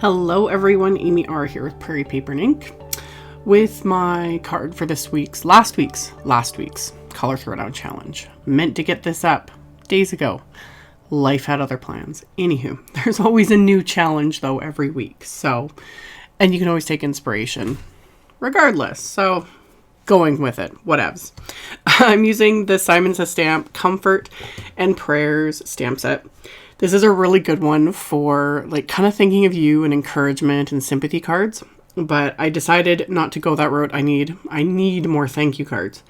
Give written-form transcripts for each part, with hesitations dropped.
Hello everyone, AmyR here with Prairie Paper and Ink with my card for last week's Color Throwdown Challenge. Meant to get this up days ago. Life had other plans. Anywho, there's always a new challenge though every week. So, and you can always take inspiration regardless. So, going with it, whatevs. I'm using the Simon Says Stamp Comfort and Prayers stamp set. This is a really good one for like kind of thinking of you and encouragement and sympathy cards. But I decided not to go that route. I need more thank you cards.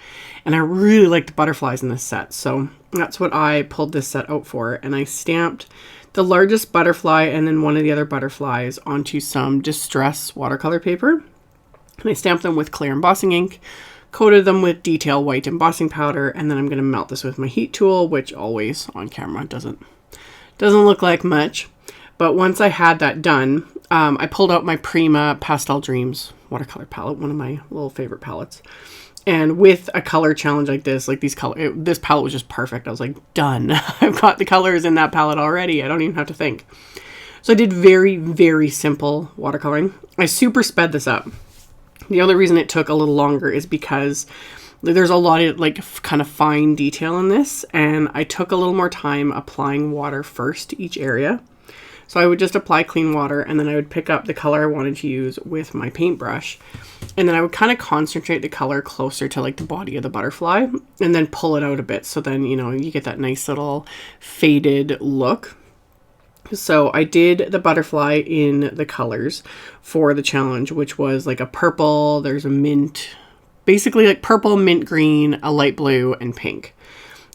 And I really like the butterflies in this set. So that's what I pulled this set out for. And I stamped the largest butterfly and then one of the other butterflies onto some distress watercolor paper. And I stamped them with clear embossing ink, coated them with detail white embossing powder, and then I'm going to melt this with my heat tool, which always on camera doesn't look like much. But once I had that done, I pulled out my Prima Pastel Dreams watercolor palette, one of my little favorite palettes. And with a color challenge like this, this palette was just perfect. I was like, done. I've got the colors in that palette already. I don't even have to think. So I did very, very simple watercoloring. I super sped this up. The only reason it took a little longer is because there's a lot of kind of fine detail in this, and I took a little more time applying water first to each area. So I would just apply clean water, and then I would pick up the color I wanted to use with my paintbrush, and then I would kind of concentrate the color closer to the body of the butterfly, and then pull it out a bit, so then you get that nice little faded look. So I did the butterfly in the colors for the challenge, which was like a purple, there's a mint, basically like purple, mint green, a light blue, and pink.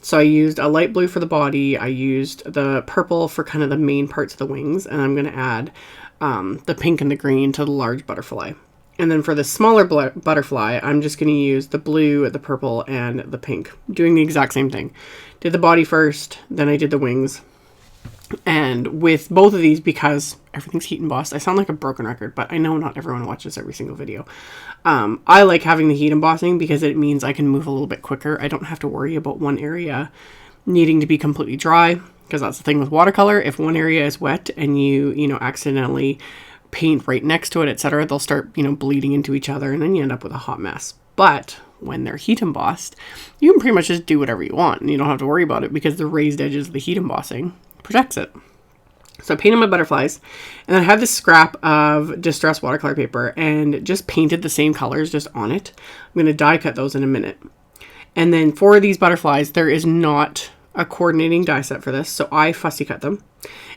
So I used a light blue for the body. I used the purple for kind of the main parts of the wings. And I'm going to add the pink and the green to the large butterfly. And then for the smaller butterfly, I'm just going to use the blue, the purple, and the pink. Doing the exact same thing. Did the body first, then I did the wings. And with both of these, because everything's heat embossed, I sound like a broken record, but I know not everyone watches every single video. I like having the heat embossing because it means I can move a little bit quicker. I don't have to worry about one area needing to be completely dry, because that's the thing with watercolor. If one area is wet and you accidentally paint right next to it, etc., they'll start, bleeding into each other, and then you end up with a hot mess. But when they're heat embossed, you can pretty much just do whatever you want, and you don't have to worry about it because the raised edges of the heat embossing protects it. So I painted my butterflies, and then I had this scrap of distressed watercolor paper and just painted the same colors just on it. I'm going to die cut those in a minute. And then for these butterflies, there is not a coordinating die set for this, so I fussy cut them.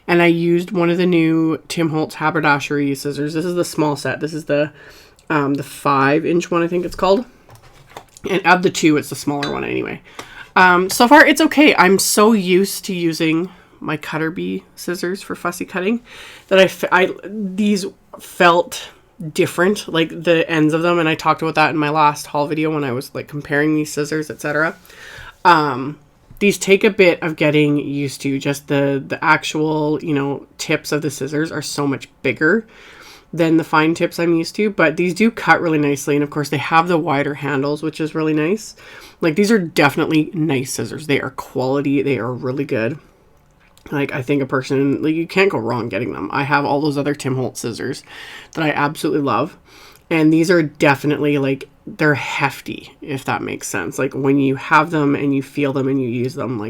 And I used one of the new Tim Holtz Haberdashery scissors. This is the small set. This is the 5-inch one, I think it's called. And of the two, it's the smaller one anyway. So far, it's okay. I'm so used to using my cutter bee scissors for fussy cutting that these felt different, like the ends of them, and I talked about that in my last haul video when I was comparing these scissors, etc. These take a bit of getting used to. Just the actual tips of the scissors are so much bigger than the fine tips I'm used to, but these do cut really nicely, and of course they have the wider handles, which is really nice. These are definitely nice scissors. They are quality. They are really good. I think a person, you can't go wrong getting them. I have all those other Tim Holtz scissors that I absolutely love. And these are definitely, they're hefty, if that makes sense. When you have them and you feel them and you use them,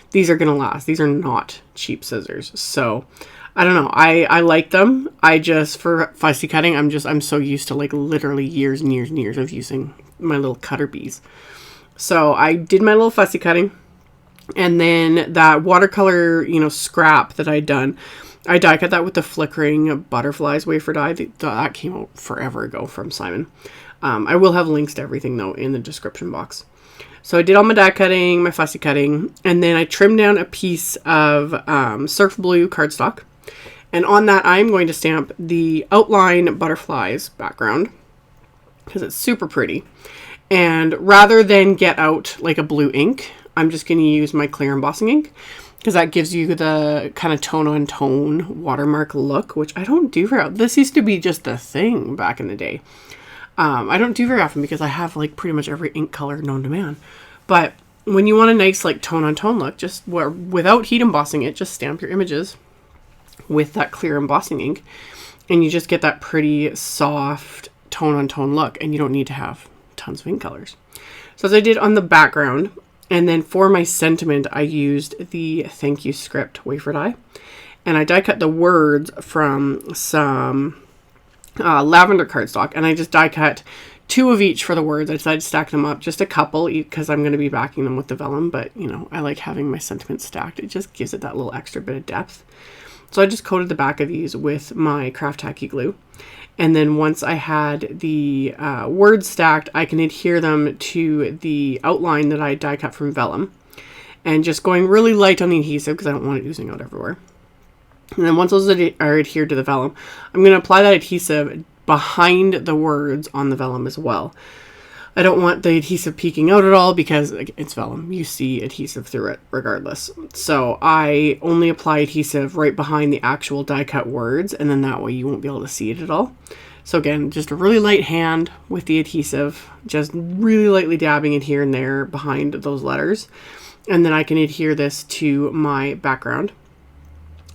these are going to last. These are not cheap scissors. So, I don't know. I like them. For fussy cutting, I'm so used to, literally years and years and years of using my little cutter bees. So, I did my little fussy cutting. And then that watercolor, scrap that I'd done, I die cut that with the Flickering Butterflies wafer die. That came out forever ago from Simon. I will have links to everything, though, in the description box. So I did all my die cutting, my fussy cutting, and then I trimmed down a piece of Surf Blue cardstock. And on that, I'm going to stamp the outline butterflies background because it's super pretty. And rather than get out a blue ink, I'm just going to use my clear embossing ink because that gives you the kind of tone-on-tone watermark look, which I don't do very often. This used to be just the thing back in the day. I don't do very often because I have pretty much every ink color known to man. But when you want a nice tone-on-tone look, just without heat embossing it, just stamp your images with that clear embossing ink. and you just get that pretty soft tone on tone look, and you don't need to have tons of ink colors. So as I did on the background, and then for my sentiment, I used the thank you script wafer die, and I die cut the words from some lavender cardstock, and I just die cut 2 of each for the words. I decided to stack them up, just a couple, because I'm going to be backing them with the vellum, but you know, I like having my sentiments stacked. It just gives it that little extra bit of depth. So I just coated the back of these with my craft tacky glue. And then once I had the words stacked, I can adhere them to the outline that I die cut from vellum. And just going really light on the adhesive because I don't want it oozing out everywhere. And then once those are adhered to the vellum, I'm going to apply that adhesive behind the words on the vellum as well. I don't want the adhesive peeking out at all because it's vellum. You see adhesive through it regardless. So I only apply adhesive right behind the actual die cut words, and then that way you won't be able to see it at all. So again, just a really light hand with the adhesive, just really lightly dabbing it here and there behind those letters. And then I can adhere this to my background.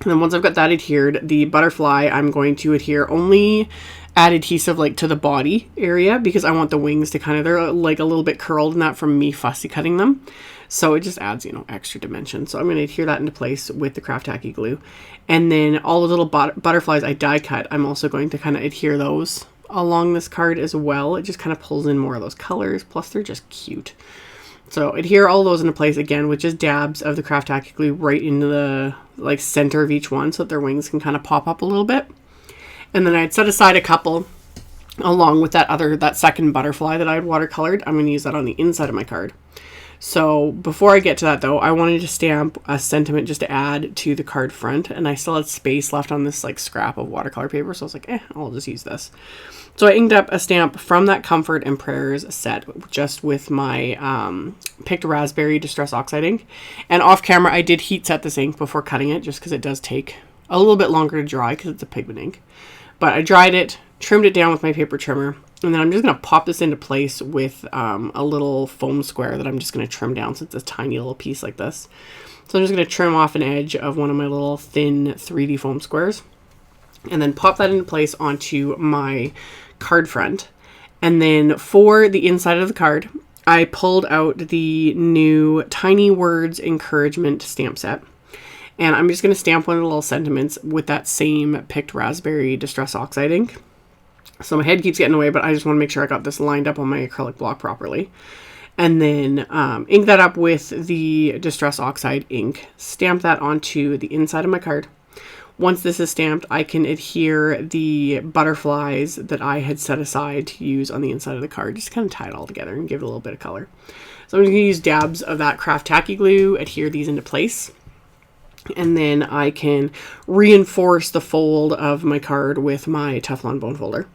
And then once I've got that adhered, the butterfly, I'm going to adhere only add adhesive like to the body area because I want the wings to kind of, they're like a little bit curled in that from me fussy cutting them. So it just adds, you know, extra dimension. So I'm going to adhere that into place with the craft tacky glue. And then all the little butterflies I die cut, I'm also going to kind of adhere those along this card as well. It just kind of pulls in more of those colors. Plus they're just cute. So adhere all those into place again with just dabs of the craft tacky glue right into the like center of each one so that their wings can kind of pop up a little bit. And then I'd set aside a couple along with that second butterfly that I had watercolored. I'm going to use that on the inside of my card. So before I get to that though, I wanted to stamp a sentiment just to add to the card front, and I still had space left on this like scrap of watercolor paper, so I was like, I'll just use this. So I inked up a stamp from that Comfort and Prayers set just with my picked raspberry Distress Oxide ink. And off camera I did heat set this ink before cutting it just because it does take a little bit longer to dry because it's a pigment ink. But I dried it, trimmed it down with my paper trimmer, and then I'm just going to pop this into place with a little foam square that I'm just going to trim down since it's a tiny little piece like this. So I'm just going to trim off an edge of one of my little thin 3D foam squares and then pop that into place onto my card front. And then for the inside of the card, I pulled out the new Tiny Words Encouragement stamp set. And I'm just going to stamp one of the little sentiments with that same picked raspberry Distress Oxide ink. So my head keeps getting away, but I just want to make sure I got this lined up on my acrylic block properly. And then ink that up with the Distress Oxide ink. Stamp that onto the inside of my card. Once this is stamped, I can adhere the butterflies that I had set aside to use on the inside of the card. Just kind of tie it all together and give it a little bit of color. So I'm going to use dabs of that craft tacky glue, adhere these into place. And then I can reinforce the fold of my card with my Teflon bone folder.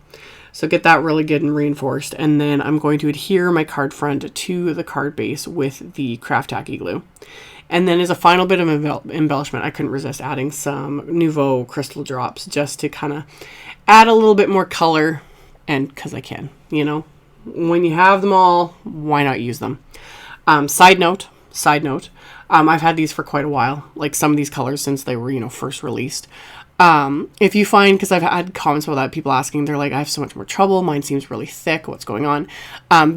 So get that really good and reinforced. And then I'm going to adhere my card front to the card base with the craft tacky glue. And then as a final bit of embellishment, I couldn't resist adding some Nuvo crystal drops just to kind of add a little bit more color. And because I can, you know, when you have them all, why not use them? Side note, I've had these for quite a while, like some of these colors since they were, you know, first released. If you find, because I've had comments about that, people asking, they're like, I have so much more trouble, mine seems really thick, what's going on?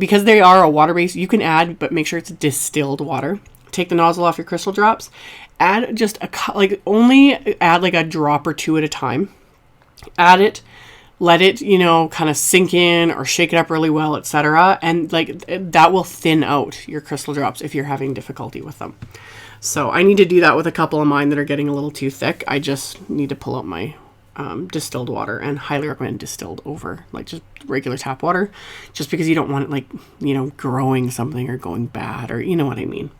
Because they are a water base, you can add, but make sure it's distilled water. Take the nozzle off your crystal drops, add just only add like a drop or two at a time. Add it, let it, you know, kind of sink in or shake it up really well, etc. And like that will thin out your crystal drops if you're having difficulty with them. So I need to do that with a couple of mine that are getting a little too thick. I just need to pull out my distilled water, and highly recommend distilled over like just regular tap water, just because you don't want it like, you know, growing something or going bad, or you know what I mean.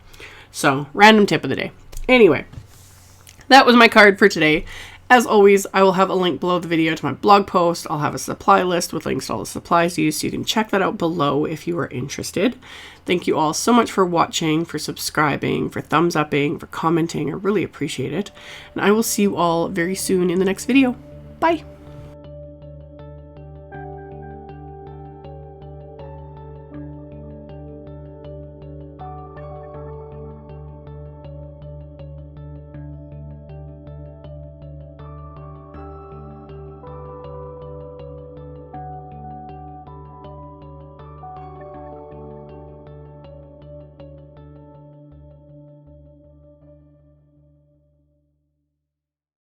So random tip of the day. Anyway, that was my card for today. As always, I will have a link below the video to my blog post. I'll have a supply list with links to all the supplies used, so you can check that out below if you are interested. Thank you all so much for watching, for subscribing, for thumbs upping, for commenting. I really appreciate it. And I will see you all very soon in the next video. Bye!